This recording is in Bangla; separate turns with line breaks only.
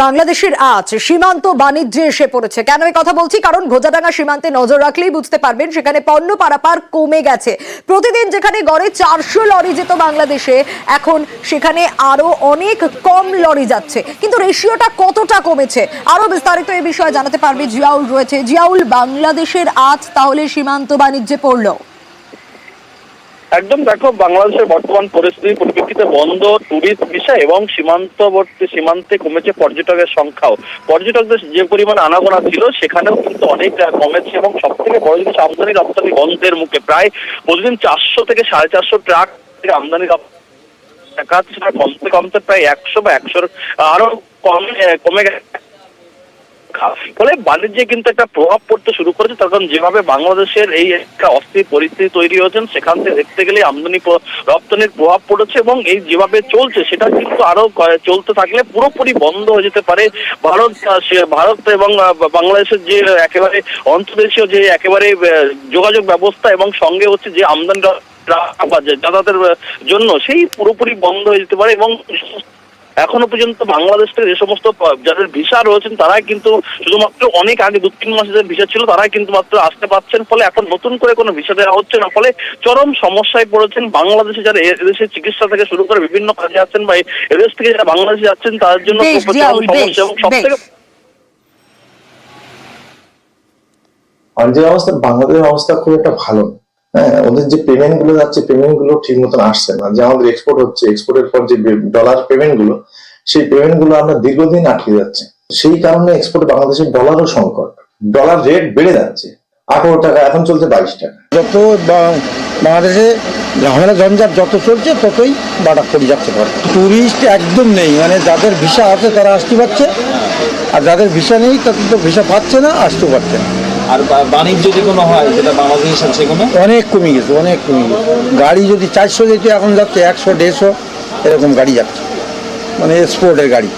বাংলাদেশের আজ সীমান্ত বাণিজ্যে এসে পড়েছে। কেন এই কথা বলছি? কারণ ঘোজাডাঙ্গা সীমান্তে নজর রাখলেই বুঝতে পারবেন সেখানে পণ্য পারাপার কমে গেছে। প্রতিদিন যেখানে গড়ে 400 লরি যেত বাংলাদেশে, এখন সেখানে আরো অনেক কম লরি যাচ্ছে। কিন্তু রেশিওটা কতটা কমেছে, আরো বিস্তারিত এই বিষয়ে জানাতে পারবে জিয়াউল রয়েছে। জিয়াউল, বাংলাদেশের আজ তাহলে সীমান্ত বাণিজ্যে পড়লো?
একদম, দেখো, বাংলাদেশের বর্তমান পরিস্থিতির পরিপ্রেক্ষিতে বন্ধ ট্যুরিস্ট ভিসা এবং সীমান্তে কমেছে পর্যটকের সংখ্যাও। পর্যটকদের যে পরিমাণ আনাগোনা ছিল সেখানেও কিন্তু অনেক কমেছে এবং সব থেকে বড় জিনিস আমদানি রপ্তানি বন্ধের মুখে। প্রায় প্রতিদিন 400 থেকে 450 ট্রাক থেকে আমদানি কমতে কমতে প্রায় 100 বা 100 আরো কমে গেছে। ফলে বাণিজ্যে কিন্তু একটা প্রভাব পড়তে শুরু করেছে। তখন যেভাবে বাংলাদেশের এই একটা অস্থির পরিস্থিতি তৈরি হয়েছেন, সেখান থেকে দেখতে গেলে আমদানি রপ্তানির প্রভাব পড়েছে এবং এই যেভাবে চলছে সেটা কিন্তু আরো চলতে থাকলে পুরোপুরি বন্ধ হয়ে যেতে পারে। ভারত এবং বাংলাদেশের যে একেবারে অন্তর্দেশীয় যে একেবারে যোগাযোগ ব্যবস্থা এবং সঙ্গে হচ্ছে যে আমদানি যাতায়াতের জন্য সেই পুরোপুরি বন্ধ হয়ে যেতে পারে। এবং এখনো পর্যন্ত বাংলাদেশ থেকে যে সমস্ত যাদের ভিসা রয়েছেন তারাই কিন্তু শুধুমাত্র অনেক আগে 2-3 মাসের ভিসা ছিল তারাই কিন্তু মাত্র আসতে পারছেন। ফলে এখন নতুন করে কোনো ভিসা দেওয়া হচ্ছে না। ফলে চরম সমস্যায় পড়েছেন বাংলাদেশে যারা এদেশে চিকিৎসা থেকে শুরু করে বিভিন্ন কাজে আছেন বা এদেশ থেকে যারা বাংলাদেশে যাচ্ছেন তাদের জন্য সমস্যা। এবং সব থেকে
যে অবস্থা, বাংলাদেশের অবস্থা খুব একটা ভালো। হ্যাঁ, ওদের যে পেমেন্ট গুলো যাচ্ছে, পেমেন্ট গুলো ঠিক মতন আসছে না। যে আমাদের এক্সপোর্ট হচ্ছে, এক্সপোর্টের পর যে ডলার পেমেন্ট গুলো, সেই পেমেন্ট গুলো আমরা দীর্ঘদিন আটকে যাচ্ছে। সেই কারণে এক্সপোর্টে বাংলাদেশের ডলারও সংকট। ডলার রেট বেড়ে যাচ্ছে, 18 টাকা এখন চলছে 22 টাকা।
যত বাংলাদেশে ঝামেলা ঝঞ্ঝাট যত চলছে ততই বাড়া পড়ে যাচ্ছে। টুরিস্ট একদম নেই, মানে যাদের ভিসা আছে তারা আসতে পারছে, আর যাদের ভিসা নেই তাদের তো ভিসা পাচ্ছে না, আসতে পারছে না।
আর বাণিজ্য যদি কোনো হয় যেটা বাংলাদেশের সাথে সেখানে
অনেক কমে গেছে, অনেক কমে গেছে। গাড়ি যদি 400 যেত এখন যাচ্ছে 100-150 এরকম গাড়ি যাচ্ছে, মানে এক্সপোর্টের গাড়ি।